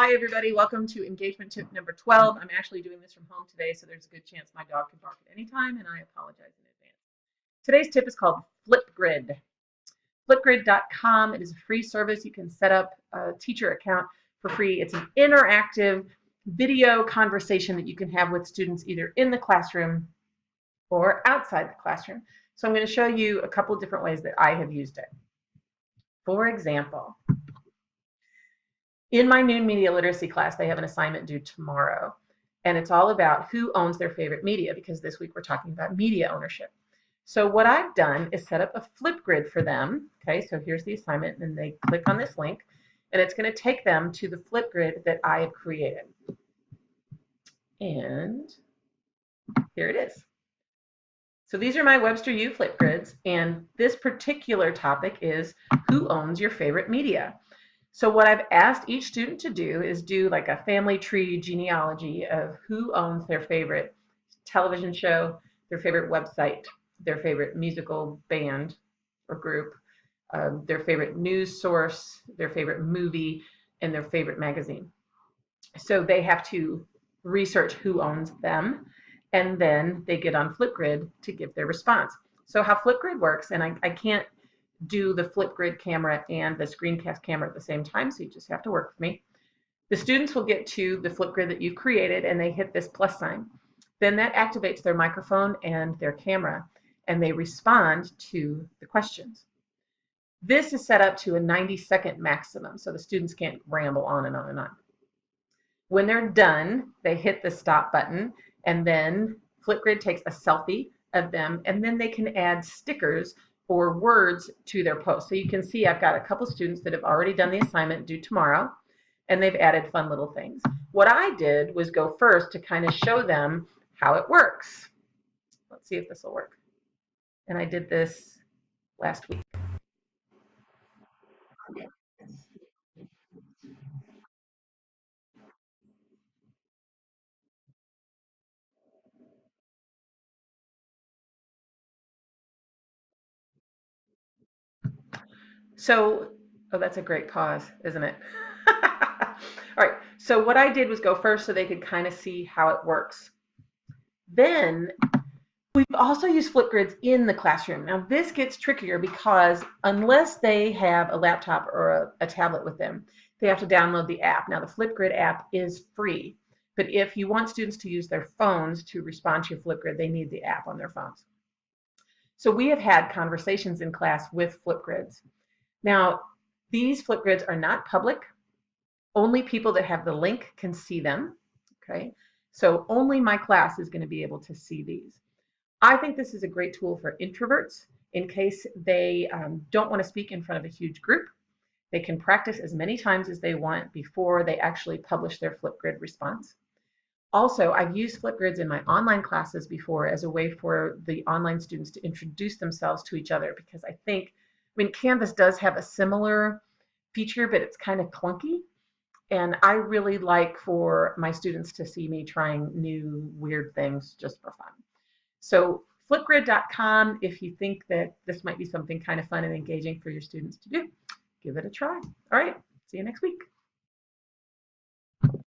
Hi, everybody. Welcome to engagement tip number 12. I'm actually doing this from home today, so there's a good chance my dog could bark at any time, and I apologize in advance. Today's tip is called Flipgrid. Flipgrid.com. It is a free service. You can set up a teacher account for free. It's an interactive video conversation that you can have with students either in the classroom or outside the classroom. So I'm going to show you a couple of different ways that I have used it. For example, in my noon media literacy class, they have an assignment due tomorrow, and it's all about who owns their favorite media, because this week we're talking about media ownership. So what I've done is set up a Flipgrid for them. Okay, so here's the assignment, and they click on this link, and it's going to take them to the Flipgrid that I have created. And here it is. So these are my Webster U Flipgrids, and this particular topic is who owns your favorite media. So what I've asked each student to do is do like a family tree genealogy of who owns their favorite television show, their favorite website, their favorite musical band or group, their favorite news source, their favorite movie, and their favorite magazine. So they have to research who owns them, and then they get on Flipgrid to give their response. So how Flipgrid works, and I can't do the Flipgrid camera and the screencast camera at the same time, so you just have to work with me. The students will get to the Flipgrid that you've created, and they hit this plus sign. Then that activates their microphone and their camera, and they respond to the questions. This is set up to a 90-second maximum, so the students can't ramble on and on and on. When they're done, they hit the stop button, and then Flipgrid takes a selfie of them, and then they can add stickers or words to their post. So you can see I've got a couple students that have already done the assignment due tomorrow, and they've added fun little things. What I did was go first to kind of show them how it works. Let's see if this will work. And I did this last week. So, oh, that's a great pause, isn't it? All right, so what I did was go first so they could kind of see how it works. Then we've also used Flipgrids in the classroom. Now this gets trickier because unless they have a laptop or a tablet with them, they have to download the app. Now the Flipgrid app is free, but if you want students to use their phones to respond to your Flipgrid, they need the app on their phones. So we have had conversations in class with Flipgrids. Now these Flipgrids are not public. Only people that have the link can see them. Okay, so only my class is going to be able to see these. I think this is a great tool for introverts in case they don't want to speak in front of a huge group. They can practice as many times as they want before they actually publish their Flipgrid response. Also, I've used Flipgrids in my online classes before as a way for the online students to introduce themselves to each other, because I mean, Canvas does have a similar feature, but it's kind of clunky. And I really like for my students to see me trying new weird things just for fun. So flipgrid.com, if you think that this might be something kind of fun and engaging for your students to do, give it a try. All right, see you next week.